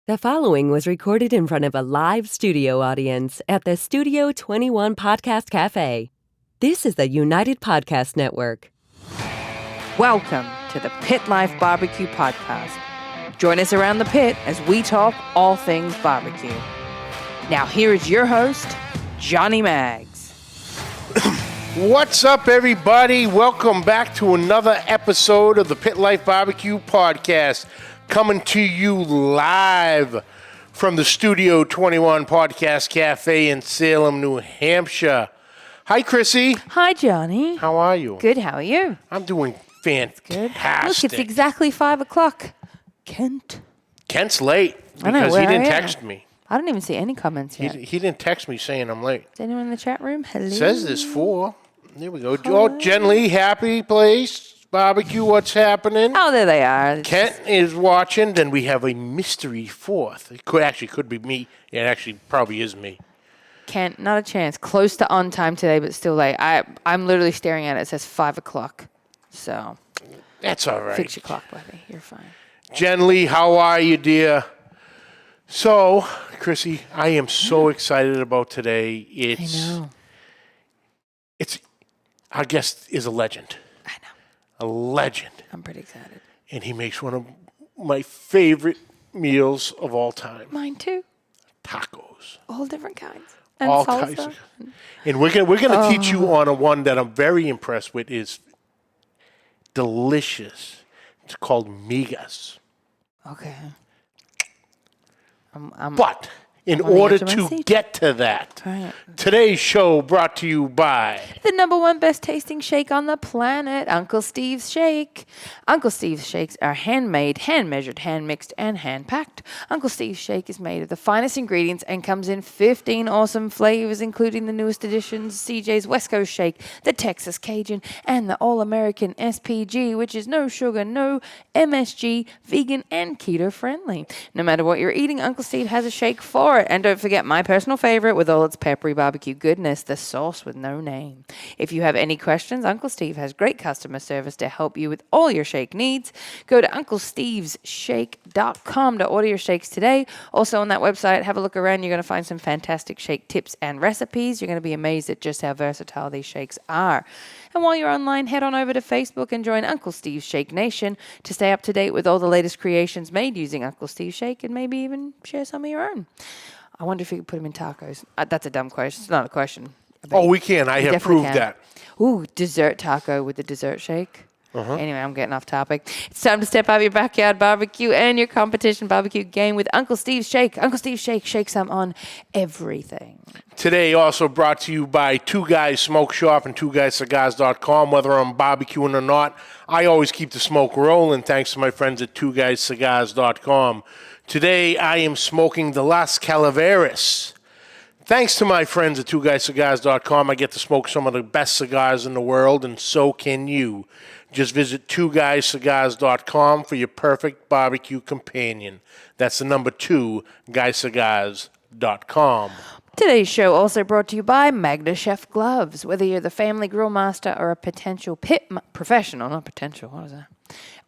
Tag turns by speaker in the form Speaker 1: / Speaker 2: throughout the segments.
Speaker 1: The following was recorded in front of a live studio audience at the Studio 21 Podcast Café. This is the United Podcast Network.
Speaker 2: Welcome to the Pit Life BBQ podcast. Join us around the pit as we talk all things barbecue. Now here is your host, Johnnie Mags.
Speaker 3: What's up, everybody? Welcome back to another episode of the Pit Life BBQ podcast, coming to you live from the Studio 21 Podcast Café in Salem, New Hampshire. Hi, Chrissy.
Speaker 2: Hi, Johnny.
Speaker 3: How are you?
Speaker 2: Good, how are you?
Speaker 3: I'm doing fantastic.
Speaker 2: Good. Look, it's exactly 5 o'clock. Kent.
Speaker 3: Kent's late
Speaker 2: I know,
Speaker 3: because
Speaker 2: where
Speaker 3: he didn't
Speaker 2: are you?
Speaker 3: text me.
Speaker 2: I don't even see any comments yet.
Speaker 3: He didn't text me saying I'm late.
Speaker 2: Is anyone in the chat room? Hello?
Speaker 3: It says there's 4. There we go. Oh, Jen Lee, happy place. Barbecue, what's happening?
Speaker 2: Oh, there they are.
Speaker 3: Kent is watching. Then we have a mystery fourth. It could be me. Yeah, it actually probably is me.
Speaker 2: Kent, not a chance. Close to on time today, but still late. I'm literally staring at it. It says 5 o'clock. So.
Speaker 3: That's all right.
Speaker 2: Fix your clock, buddy. You're fine.
Speaker 3: Jen Lee, how are you, dear? So, Chrissy, I am so excited about today.
Speaker 2: I know.
Speaker 3: Our guest is a legend.
Speaker 2: I know.
Speaker 3: A legend.
Speaker 2: I'm pretty excited.
Speaker 3: And he makes one of my favorite meals of all time.
Speaker 2: Mine too.
Speaker 3: Tacos.
Speaker 2: All different kinds. And
Speaker 3: All
Speaker 2: salsa.
Speaker 3: kinds. And we're gonna teach you on one that I'm very impressed with. Is delicious. It's called migas.
Speaker 2: Okay.
Speaker 3: But in
Speaker 2: wanna
Speaker 3: order
Speaker 2: get to my
Speaker 3: to
Speaker 2: seat.
Speaker 3: get to that,
Speaker 2: Right.
Speaker 3: today's show brought to you by
Speaker 2: The number one best tasting shake on the planet, Uncle Steve's Shake. Uncle Steve's Shakes are handmade, hand-measured, hand-mixed, and hand-packed. Uncle Steve's Shake is made of the finest ingredients and comes in 15 awesome flavors, including the newest additions, CJ's West Coast Shake, the Texas Cajun, and the All-American SPG, which is no sugar, no MSG, vegan, and keto-friendly. No matter what you're eating, Uncle Steve has a shake for it. And don't forget my personal favorite with all its peppery barbecue goodness, the sauce with no name. If you have any questions, Uncle Steve has great customer service to help you with all your shake needs. Go to UncleStevesShake.com to order your shakes today. Also on that website, have a look around. You're going to find some fantastic shake tips and recipes. You're going to be amazed at just how versatile these shakes are. And while you're online, head on over to Facebook and join Uncle Steve's Shake Nation to stay up to date with all the latest creations made using Uncle Steve's Shake and maybe even share some of your own. I wonder if you could put them in tacos. That's a dumb question. It's not a question.
Speaker 3: Oh, we can. I have proved that.
Speaker 2: Ooh, dessert taco with the dessert shake. Anyway, I'm getting off topic. It's time to step out of your backyard barbecue and your competition barbecue game with Uncle Steve's Shake. Uncle Steve's Shake shakes them on everything.
Speaker 3: Today also brought to you by Two Guys Smoke Shop and TwoGuysCigars.com. Whether I'm barbecuing or not, I always keep the smoke rolling thanks to my friends at TwoGuysCigars.com. Today I am smoking the Las Calaveras. Thanks to my friends at TwoGuysCigars.com, I get to smoke some of the best cigars in the world, and so can you. Just visit TwoGuysCigars.com for your perfect barbecue companion. That's the number 2, GuysCigars.com.
Speaker 2: Today's show also brought to you by Magna Chef Gloves. Whether you're the family grill master or a potential professional, not potential, what was that?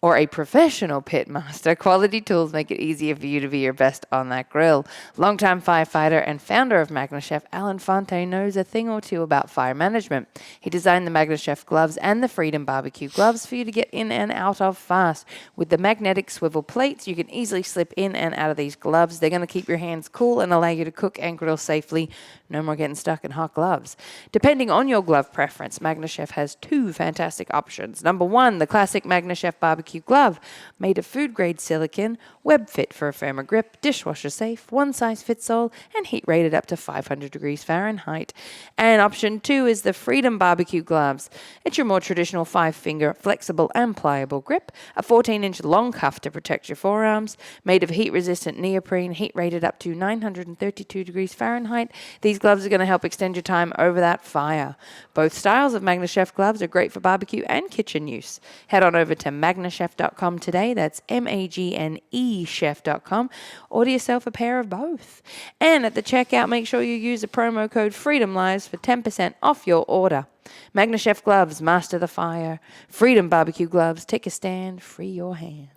Speaker 2: Or a professional pit master, quality tools make it easier for you to be your best on that grill. Longtime firefighter and founder of Magna Chef, Alan Fonte, knows a thing or two about fire management. He designed the Magna Chef gloves and the Freedom Barbecue gloves for you to get in and out of fast. With the magnetic swivel plates, you can easily slip in and out of these gloves. They're going to keep your hands cool and allow you to cook and grill safely. No more getting stuck in hot gloves. Depending on your glove preference, Magna Chef has 2 fantastic options. Number 1, the classic Magna Chef barbecue glove, made of food-grade silicone, web fit for a firmer grip, dishwasher safe, one size fits all, and heat rated up to 500 degrees Fahrenheit. And option 2 is the Freedom Barbecue gloves. It's your more traditional 5-finger, flexible and pliable grip, a 14-inch long cuff to protect your forearms, made of heat-resistant neoprene, heat rated up to 932 degrees Fahrenheit. These gloves are going to help extend your time over that fire. Both styles of Magna Chef gloves are great for barbecue and kitchen use. Head on over to magnachef.com today. That's MAGNE chef.com. Order yourself a pair of both. And at the checkout, make sure you use the promo code FreedomLives for 10% off your order. Magna Chef gloves, master the fire. Freedom barbecue gloves, take a stand, free your hand.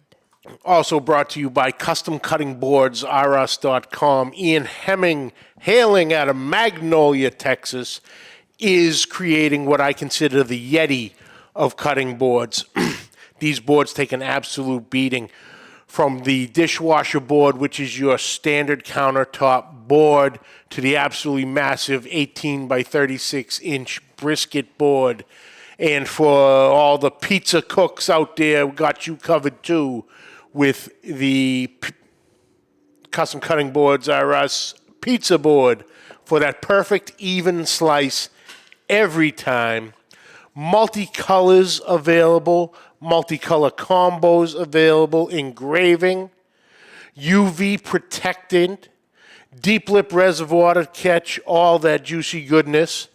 Speaker 3: Also brought to you by CustomCuttingBoardsRUs.com. Ian Hemming, hailing out of Magnolia, Texas, is creating what I consider the Yeti of cutting boards. These boards take an absolute beating. From the dishwasher board, which is your standard countertop board, to the absolutely massive 18 by 36 inch brisket board. And for all the pizza cooks out there, we got you covered too with the Custom Cutting Boards R Us pizza board for that perfect even slice every time. Multicolors available, multicolor combos available, engraving, UV protectant, deep lip reservoir to catch all that juicy goodness,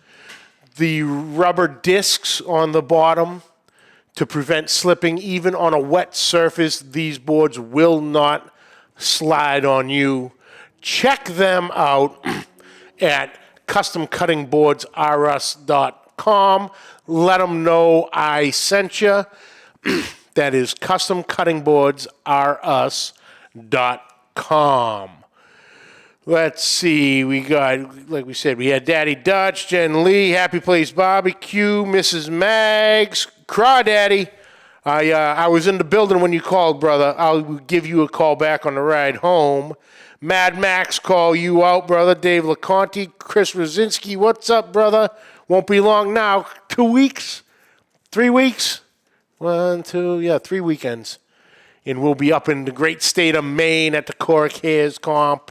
Speaker 3: the rubber discs on the bottom to prevent slipping. Even on a wet surface, these boards will not slide on you. Check them out at CustomCuttingBoardsRUs.com. Let them know I sent you. That is CustomCuttingBoardsRUs.com. Let's see. We got, like we said, we had Daddy Dutch, Jen Lee, Happy Place Barbecue, Mrs. Mags, Crawdaddy. I was in the building when you called, brother. I'll give you a call back on the ride home. Mad Max, call you out, brother. Dave LeConte, Chris Rosinski, what's up, brother? Won't be long now. 2 weeks? 3 weeks? 3 weekends. And we'll be up in the great state of Maine at the Cork Hares Comp.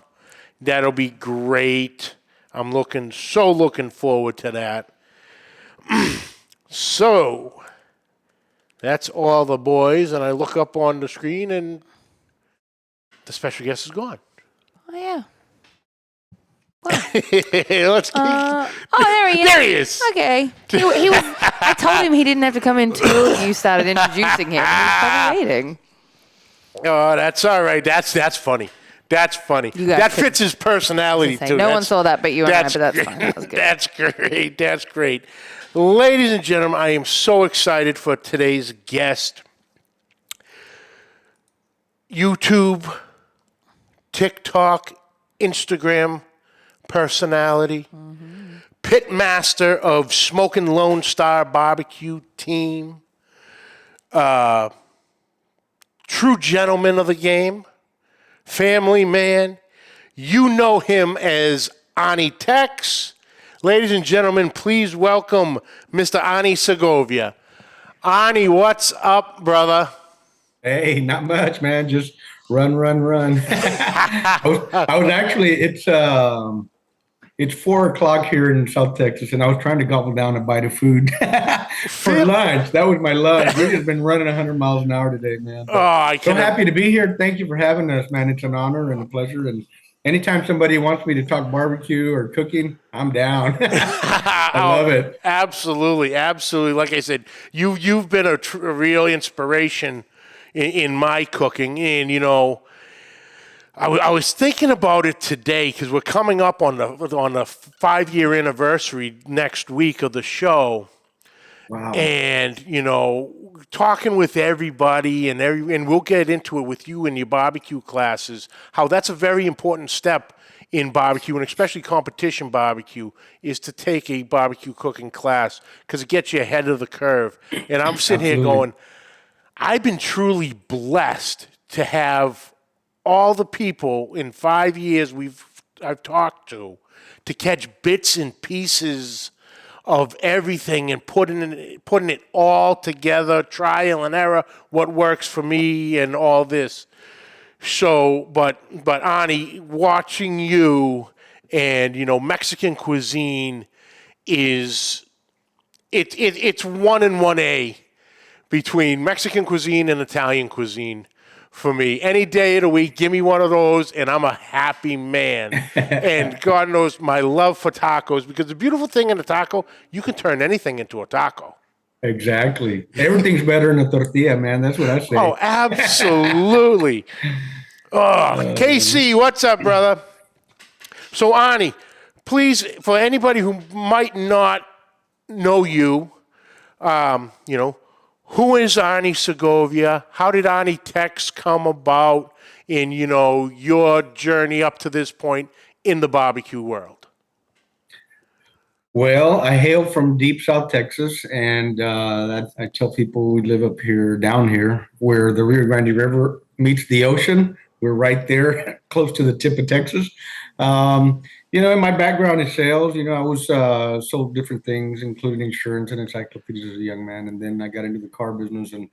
Speaker 3: That'll be great. I'm looking forward to that. So, that's all the boys. And I look up on the screen and the special guest is gone.
Speaker 2: Oh, yeah.
Speaker 3: Let's
Speaker 2: there he is.
Speaker 3: There he is.
Speaker 2: Okay. He was. I told him he didn't have to come until you started introducing him. He was probably waiting.
Speaker 3: Oh, that's all right. That's funny. That's funny. That fits his personality, too.
Speaker 2: No one saw that but you and I, but that's fine. That was good.
Speaker 3: That's great. That's great. Ladies and gentlemen, I am so excited for today's guest. YouTube, TikTok, Instagram personality, Pitmaster of Smokin Lonestar barbecue team, true gentleman of the game, family man. You know him as Arnietex. Ladies and gentlemen, please welcome Mr. Arnie Sagovia. Arnie, what's up, brother?
Speaker 4: Hey, not much, man. Just run. I was actually, it's 4 o'clock here in South Texas, and I was trying to gobble down a bite of food for lunch. That was my lunch. We've just been running 100 miles an hour today, man. So happy to be here. Thank you for having us, man. It's an honor and a pleasure. And anytime somebody wants me to talk barbecue or cooking, I'm down. I love it.
Speaker 3: Absolutely. Like I said, you've been a real inspiration in my cooking, and you know, I was thinking about it today because we're coming up on the 5-year anniversary next week of the show.
Speaker 4: Wow.
Speaker 3: And you know, talking with everybody and we'll get into it with you in your barbecue classes, how that's a very important step in barbecue, and especially competition barbecue, is to take a barbecue cooking class because it gets you ahead of the curve. And I'm sitting here going, I've been truly blessed to have all the people in 5 years I've talked to catch bits and pieces of everything and putting it all together, trial and error, what works for me and all this. So, but Arnie, watching you and, you know, Mexican cuisine it's 1 and 1A between Mexican cuisine and Italian cuisine for me. Any day of the week, give me one of those, and I'm a happy man. And God knows my love for tacos, because the beautiful thing in a taco, you can turn anything into a taco.
Speaker 4: Exactly. Everything's better in a tortilla, man. That's what I say.
Speaker 3: Oh, absolutely. KC, what's up, brother? So, Arnie, please, for anybody who might not know you, you know, Who is Arnie Sagovia? How did Arnietex come about in, your journey up to this point in the barbecue world?
Speaker 4: Well, I hail from deep South Texas, and I tell people we live up here, down here, where the Rio Grande River meets the ocean. We're right there, close to the tip of Texas. And my background is sales. I was sold different things, including insurance and encyclopedias as a young man, and then I got into the car business, and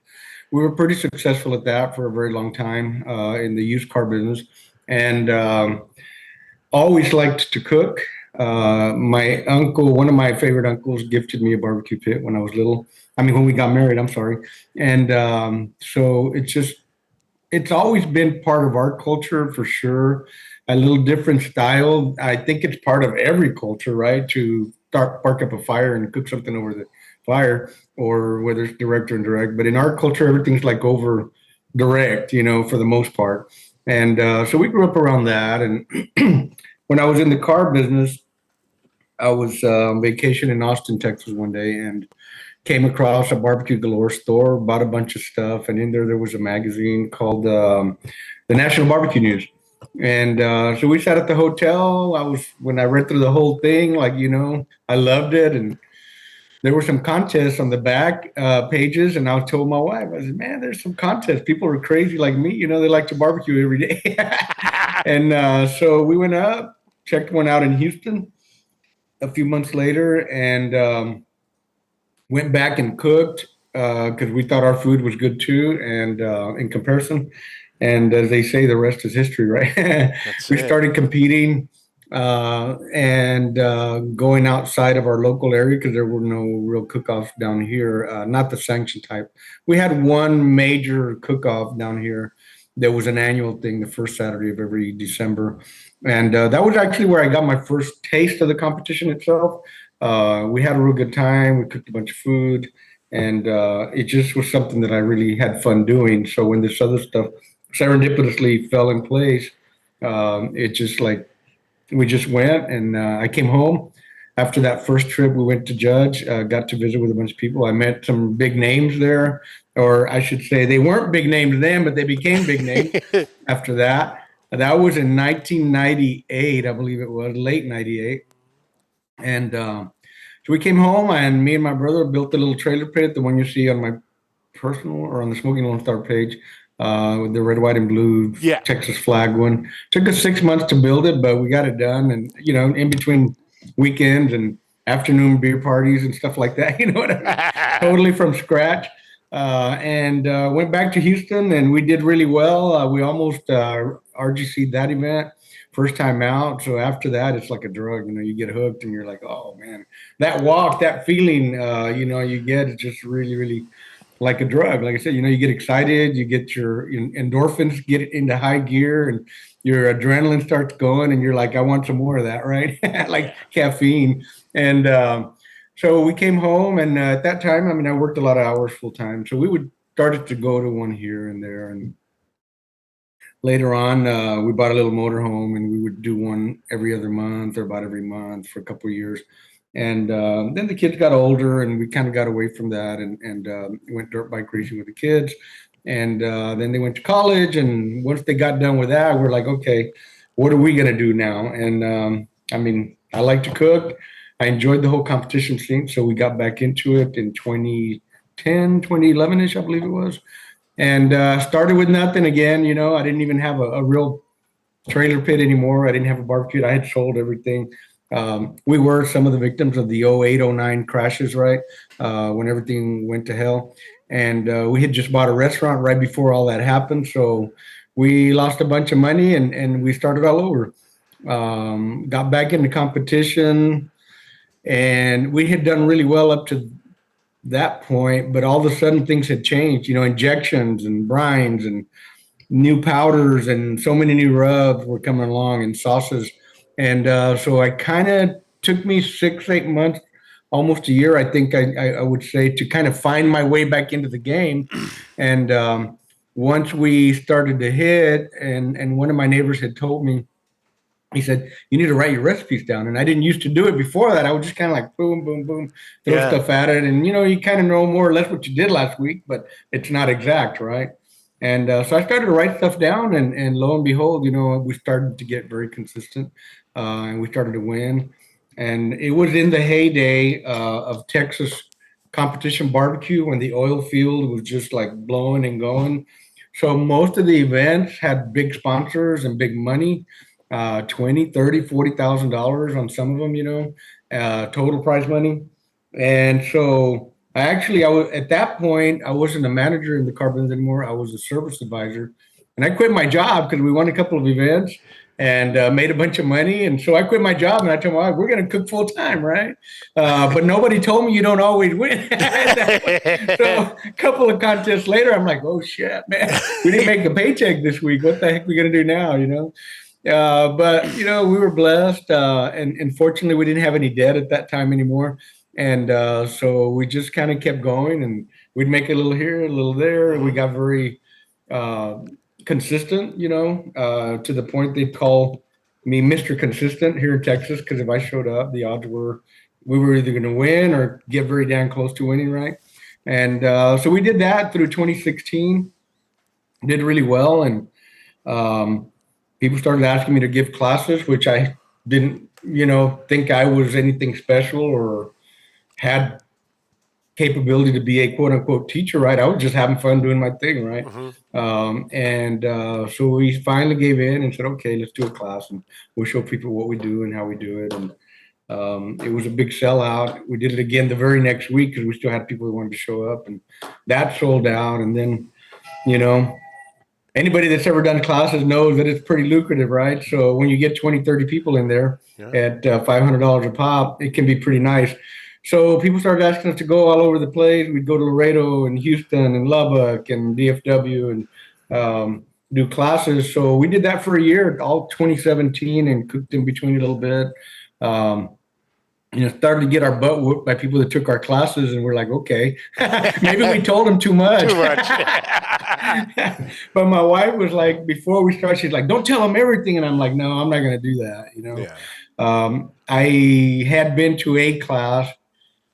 Speaker 4: we were pretty successful at that for a very long time in the used car business, and always liked to cook. My uncle, one of my favorite uncles, gifted me a barbecue pit when I was little. I mean, when we got married, I'm sorry. And so it's always been part of our culture for sure. A little different style. I think it's part of every culture, right? To spark up a fire and cook something over the fire, or whether it's direct or indirect. But in our culture, everything's like over direct, for the most part. And so we grew up around that. And when I was in the car business, I was on vacation in Austin, Texas one day, and came across a Barbecue Galore store, bought a bunch of stuff, and in there was a magazine called the National Barbecue News. And so we sat at the hotel. When I read through the whole thing, I loved it. And there were some contests on the back pages, and I told my wife, I said, man, there's some contests. People are crazy like me. They like to barbecue every day. And so we went up, checked one out in Houston a few months later, and went back and cooked because we thought our food was good too, and in comparison. And as they say, the rest is history, right? We started competing and going outside of our local area because there were no real cook-offs down here, not the sanctioned type. We had one major cook-off down here that was an annual thing, the first Saturday of every December. And that was actually where I got my first taste of the competition itself. We had a real good time. We cooked a bunch of food, and it just was something that I really had fun doing. So when this other stuff serendipitously fell in place, it just we just went, and I came home. After that first trip, we went to Judge, got to visit with a bunch of people. I met some big names there, or I should say they weren't big names then, but they became big names after that. That was in 1998, I believe it was, late 98. And so we came home, and me and my brother built a little trailer pit, the one you see on my personal or on the Smokin Lonestar page, with the red, white, and blue Texas flag one. Took us 6 months to build it, but we got it done. And, in between weekends and afternoon beer parties and stuff like that, what I mean? Totally from scratch. And went back to Houston, and we did really well. We almost RGC'd that event. First time out. So after that, it's like a drug, you get hooked and you're like, oh man, that walk, that feeling, you get, it's just really, really like a drug. Like I said, you get excited, you get your endorphins get into high gear, and your adrenaline starts going, and you're like, I want some more of that, right? Like caffeine. And so we came home, and at that time, I worked a lot of hours full time. So we would started to go to one here and there, and later on, we bought a little motorhome, and we would do one every other month or about every month for a couple of years. And then the kids got older, and we kind of got away from that, and went dirt bike racing with the kids. And then they went to college, and once they got done with that, we're like, okay, what are we going to do now? And I like to cook. I enjoyed the whole competition scene, so we got back into it in 2010, 2011-ish, I believe it was. And started with nothing again. I didn't even have a real trailer pit anymore. I didn't have a barbecue. I had sold everything. We were some of the victims of the 08, 09 crashes, right? When everything went to hell. And we had just bought a restaurant right before all that happened. So we lost a bunch of money, and we started all over. Got back into competition, and we had done really well up to that point, but all of a sudden things had changed, injections and brines and new powders, and so many new rubs were coming along, and sauces. And so I kind of took me 6-8 months, almost a year, I think I would say, to kind of find my way back into the game. And once we started to hit, and one of my neighbors had told me, he said, you need to write your recipes down. And I didn't used to do it before that. I would just kind of like boom, boom, boom, throw stuff at it. And, you kind of know more or less what you did last week, but it's not exact, right? And so I started to write stuff down, and lo and behold, we started to get very consistent, and we started to win. And it was in the heyday of Texas competition barbecue when the oil field was just like blowing and going. So most of the events had big sponsors and big money, 20, 30, $40,000 on some of them, total prize money. And so I was at that point, I wasn't a manager in the carbons anymore. I was a service advisor, and I quit my job because we won a couple of events and made a bunch of money. And so I quit my job, and I told my wife, we're going to cook full time, right? But nobody told me you don't always win. So a couple of contests later, I'm like, oh shit, man, we didn't make a paycheck this week. What the heck are we going to do now? But we were blessed, and fortunately, we didn't have any debt at that time anymore. And so we just kind of kept going, and we'd make a little here, a little there. We got very consistent, to the point they'd call me Mr. Consistent here in Texas, because if I showed up, the odds were we were either going to win or get very damn close to winning, right? And so we did that through 2016, did really well, and people started asking me to give classes, which I didn't, think I was anything special or had capability to be a quote unquote teacher, right? I was just having fun doing my thing, right? So we finally gave in and said, okay, let's do a class, and we'll show people what we do and how we do it. And it was a big sellout. We did it again the very next week because we still had people who wanted to show up, and that sold out. And then, anybody that's ever done classes knows that it's pretty lucrative, right? So when you get 20, 30 people in there at $500 a pop, it can be pretty nice. So people started asking us to go all over the place. We'd go to Laredo and Houston and Lubbock and DFW and do classes. So we did that for a year, all 2017, and cooked in between a little bit. Started to get our butt whooped by people that took our classes, and we're like, okay, maybe we told them too much. But my wife was like, before we started, she's like, don't tell them everything. And I'm like, no, I'm not going to do that. I had been to a class,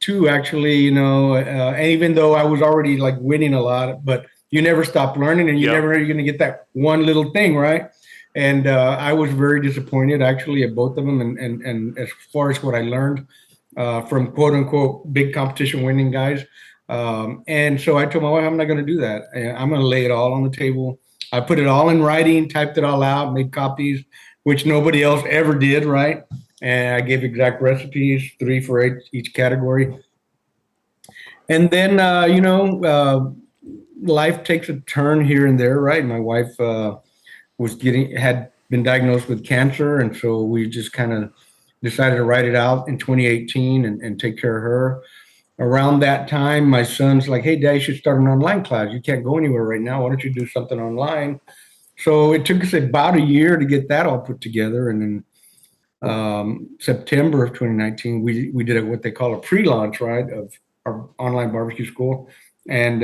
Speaker 4: two actually, and even though I was already like winning a lot, but you never stop learning, and you never are going to get that one little thing, right? And I was very disappointed actually at both of them, and as far as what I learned from quote unquote big competition winning guys. And so I told my wife, I'm not going to do that. I'm going to lay it all on the table. I put it all in writing, typed it all out, made copies, which nobody else ever did, right? And I gave exact recipes, 3 for each category. And then, life takes a turn here and there, right? My wife had been diagnosed with cancer, and so we just kind of decided to write it out in 2018 and take care of her. Around that time, my son's like, hey, Dad, you should start an online class. You can't go anywhere right now. Why don't you do something online? So it took us about a year to get that all put together. And then September of 2019, we did what they call a pre-launch, right, of our online barbecue school. And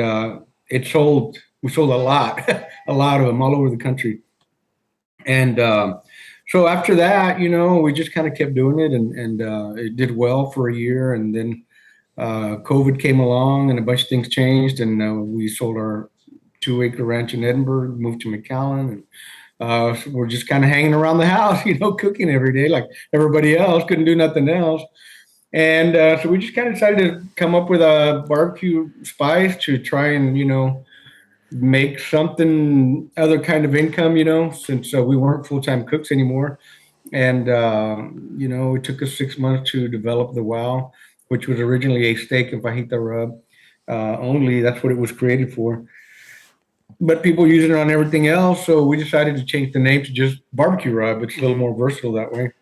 Speaker 4: we sold a lot, a lot of them all over the country. And so after that, we just kind of kept doing it, and it did well for a year. And then COVID came along, and a bunch of things changed, and we sold our 2-acre ranch in Edinburgh, moved to McAllen, and so we're just kind of hanging around the house, cooking every day like everybody else. Couldn't do nothing else. And so we just kind of decided to come up with a barbecue spice to try and, make something other kind of income, since we weren't full-time cooks anymore. And, it took us 6 months to develop the WOW, which was originally a steak and fajita rub only. That's what it was created for. But people use it on everything else, so we decided to change the name to just barbecue rub. It's a little more versatile that way.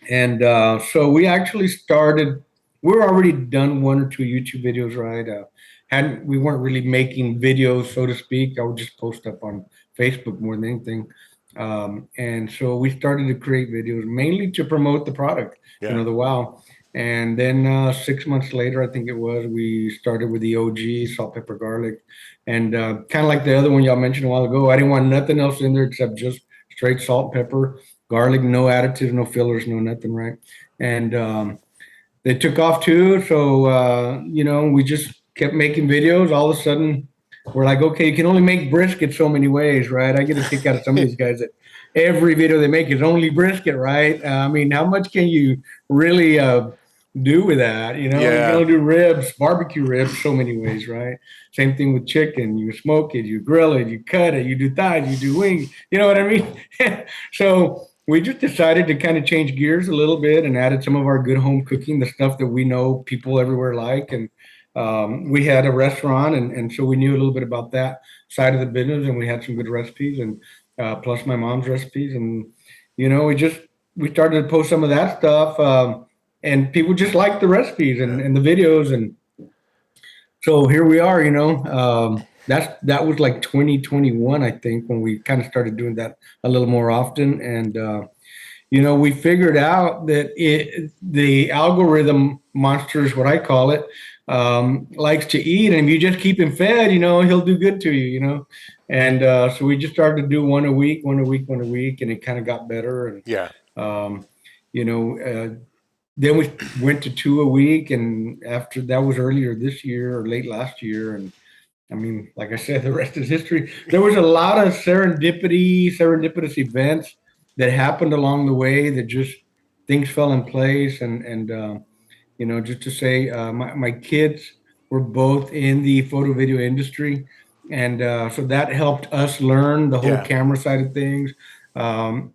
Speaker 4: And so we actually started. We were already done 1 or 2 YouTube videos, right? We weren't really making videos, so to speak. I would just post up on Facebook more than anything. And so we started to create videos mainly to promote the product, the WOW. And then 6 months later, I think it was, we started with the OG salt, pepper, garlic. And kind of like the other one y'all mentioned a while ago, I didn't want nothing else in there except just straight salt, pepper, garlic, no additives, no fillers, no nothing, right? And they took off too. So, we just kept making videos. All of a sudden, we're like, okay, you can only make brisket so many ways, right? I get a kick out of some of these guys that every video they make is only brisket, right? I mean, how much can you really do with that? You can only do ribs, barbecue ribs, so many ways, right? Same thing with chicken. You smoke it, you grill it, you cut it, you do thighs, you do wings. You know what I mean? So we just decided to kind of change gears a little bit and added some of our good home cooking, the stuff that we know people everywhere like. And we had a restaurant, and so we knew a little bit about that side of the business, and we had some good recipes, and plus my mom's recipes. And, we started to post some of that stuff, and people just liked the recipes and the videos. And so here we are, that was like 2021, I think, when we kind of started doing that a little more often. And, we figured out that the algorithm monster is what I call it, likes to eat. And if you just keep him fed, he'll do good to you, And so we just started to do one a week, and it kind of got better. And, then we went to 2 a week, and after that was earlier this year or late last year. And I mean, like I said, the rest is history. There was a lot of serendipitous events that happened along the way that just things fell in place. And just to say, my kids were both in the photo video industry. And so that helped us learn the whole camera side of things.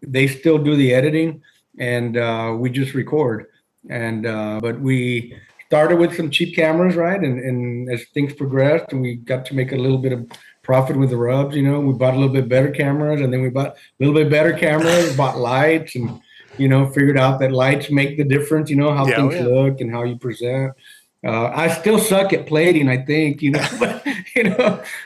Speaker 4: They still do the editing, and we just record. And but we started with some cheap cameras, right? And as things progressed, and we got to make a little bit of profit with the rubs, we bought a little bit better cameras, and then we bought a little bit better cameras, bought lights, and figured out that lights make the difference. How things look and how you present. I still suck at plating, I think, but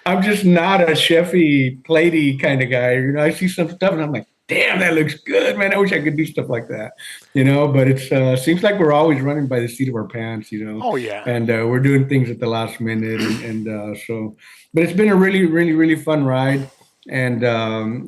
Speaker 4: I'm just not a chefy, platey kind of guy. I see some stuff and I'm like, damn, that looks good, man. I wish I could do stuff like that, but it seems like we're always running by the seat of our pants,
Speaker 3: Oh, yeah.
Speaker 4: And we're doing things at the last minute. But it's been a really, really, really fun ride. And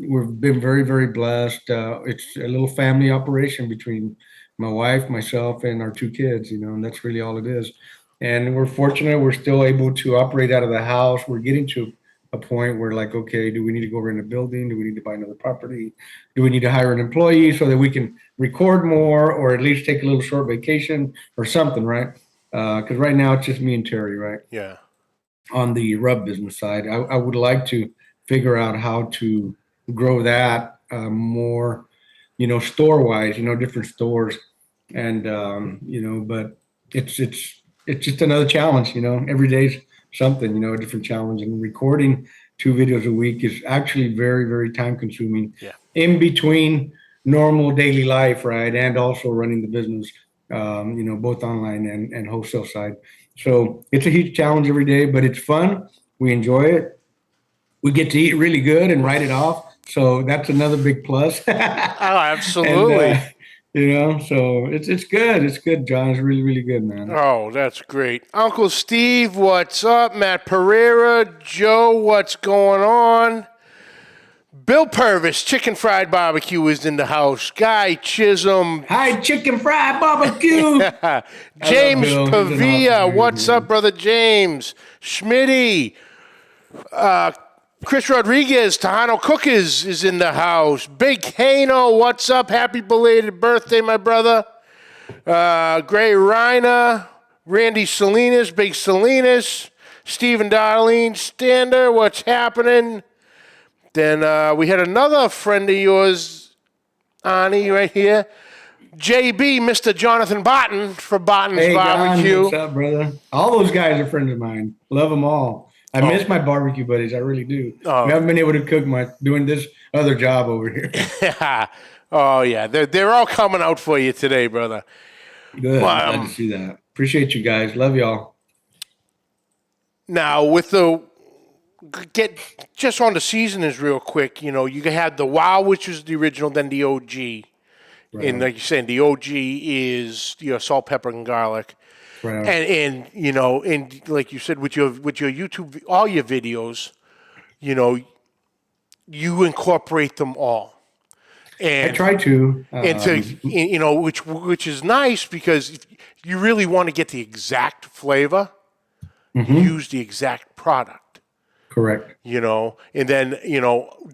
Speaker 4: we've been very, very blessed. It's a little family operation between my wife, myself, and our 2 kids, and that's really all it is. And we're fortunate we're still able to operate out of the house. We're getting to a point where, like, okay, do we need to go rent a building? Do we need to buy another property? Do we need to hire an employee so that we can record more, or at least take a little short vacation or something, right? Because right now it's just me and Terry, right?
Speaker 3: Yeah.
Speaker 4: On the rub business side, I would like to figure out how to grow that more, store-wise, different stores. And, but it's just another challenge, every day's something, a different challenge. And recording 2 videos a week is actually very, very time consuming in between normal daily life, right? And also running the business, both online and wholesale side. So it's a huge challenge every day, but it's fun. We enjoy it. We get to eat really good and write it off. So that's another big plus.
Speaker 3: Oh, absolutely.
Speaker 4: And, so it's good. It's good, John. It's really, really good, man.
Speaker 3: Oh, that's great. Uncle Steve, what's up? Matt Pereira, Joe, what's going on? Bill Purvis, Chicken Fried Barbecue is in the house. Guy Chisholm.
Speaker 4: Hi, Chicken Fried Barbecue.
Speaker 3: James Pavia, what's up, brother James? Schmitty. Chris Rodriguez, Tejano Cookers is in the house. Big Hano, what's up? Happy belated birthday, my brother. Gray Reiner, Randy Salinas, Big Salinas, Stephen Darlene Stander, what's happening? Then we had another friend of yours, Arnie, right here. JB, Mr. Jonathan Barton for Barton's Barbecue.
Speaker 4: John, what's up, brother? All those guys are friends of mine. Love them all. I miss my barbecue buddies. I really do. We haven't been able to cook much doing this other job over here.
Speaker 3: Oh, yeah. They're all coming out for you today, brother.
Speaker 4: Good. Glad to see that. Appreciate you guys. Love y'all.
Speaker 3: Now, with get just on the seasonings real quick, you had the WOW, which was the original, then the OG. Right. And like you said, the OG is salt, pepper, and garlic. Right. And like you said, with your YouTube, all your videos, you incorporate them all. And
Speaker 4: I try to.
Speaker 3: Which is nice because if you really want to get the exact flavor, use the exact product.
Speaker 4: Correct.
Speaker 3: And then,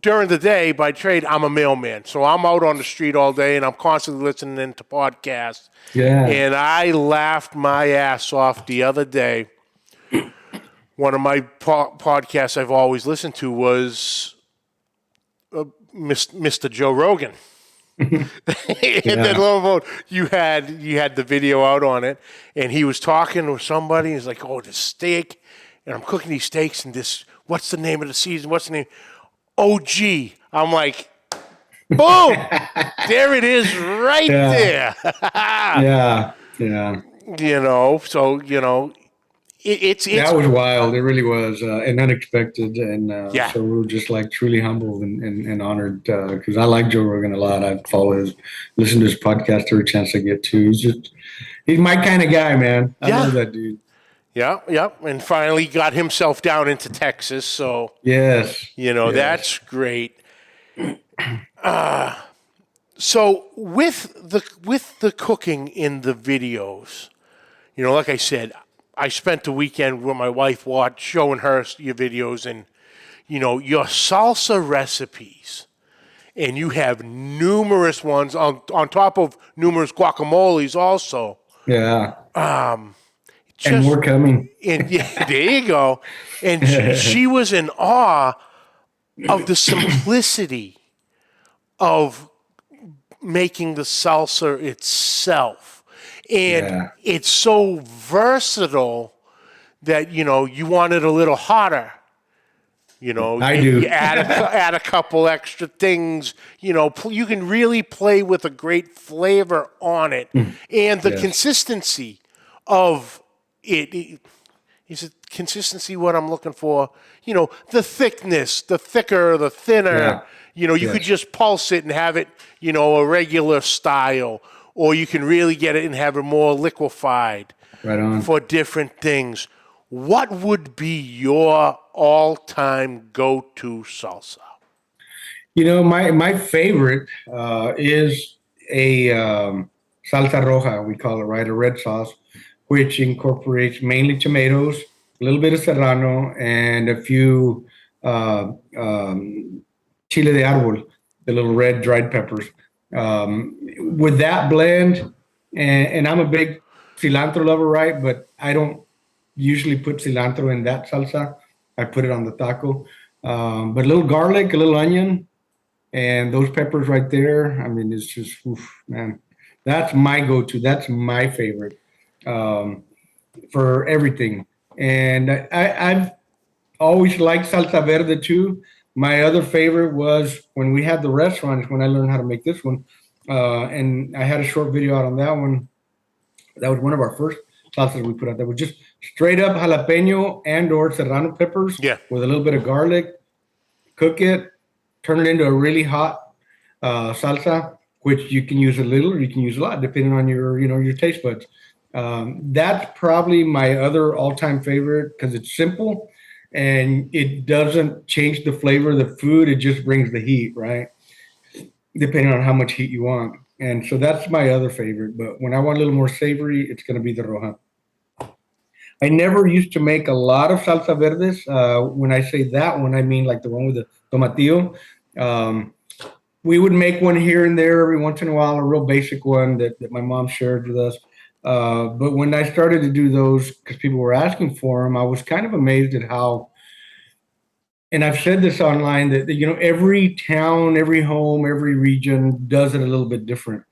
Speaker 3: during the day by trade, I'm a mailman. So I'm out on the street all day and I'm constantly listening to podcasts.
Speaker 4: Yeah.
Speaker 3: And I laughed my ass off the other day. One of my podcasts I've always listened to was Mr. Joe Rogan. And then lo and behold, you had the video out on it, and he was talking with somebody. He's like, "Oh, this steak, and I'm cooking these steaks, and this. What's the name of the season? What's the name? OG." I'm like, boom, there it is, right there.
Speaker 4: Yeah.
Speaker 3: It's
Speaker 4: that was wild. It really was, and unexpected, and so we were just like truly humbled and honored because I like Joe Rogan a lot. I listen to his podcast every chance I get to. He's my kind of guy, man. I love that dude.
Speaker 3: Yeah, and finally got himself down into Texas. So
Speaker 4: yes,
Speaker 3: that's great. So with the cooking in the videos, like I said, I spent the weekend with my wife showing her your videos and, your salsa recipes. And you have numerous ones on top of numerous guacamoles also.
Speaker 4: Yeah. And more coming.
Speaker 3: And there you go. And she was in awe of the simplicity of making the salsa itself. And it's so versatile that, you want it a little hotter.
Speaker 4: I do.
Speaker 3: You add a couple extra things. You can really play with a great flavor on it. And the consistency of it. Is it consistency what I'm looking for? The thickness, the thicker, the thinner. Yeah. You could just pulse it and have it, a regular style. Or you can really get it and have it more liquefied for different things. What would be your all-time go-to salsa?
Speaker 4: My favorite is a salsa roja, we call it, right? A red sauce, which incorporates mainly tomatoes, a little bit of serrano, and a few chile de árbol, the little red dried peppers. With that blend, and I'm a big cilantro lover, right? But I don't usually put cilantro in that salsa. I put it on the taco. But a little garlic, a little onion, and those peppers right there. I mean, it's just, man, that's my go-to. That's my favorite for everything. And I've always liked salsa verde too. My other favorite was when we had the restaurants, when I learned how to make this one. And I had a short video out on that one. That was one of our first salsas we put out. That was just straight up jalapeno and or serrano peppers with a little bit of garlic. Cook it, turn it into a really hot salsa, which you can use a little or you can use a lot, depending on your taste buds. That's probably my other all-time favorite because it's simple. And it doesn't change the flavor of the food. It just brings the heat, right? Depending on how much heat you want. And so that's my other favorite. But when I want a little more savory, it's going to be the roja. I never used to make a lot of salsa verdes. When I say that one, I mean like the one with the tomatillo. We would make one here and there every once in a while, a real basic one that my mom shared with us. But when I started to do those, because people were asking for them, I was kind of amazed at how, and I've said this online, that every town, every home, every region does it a little bit different.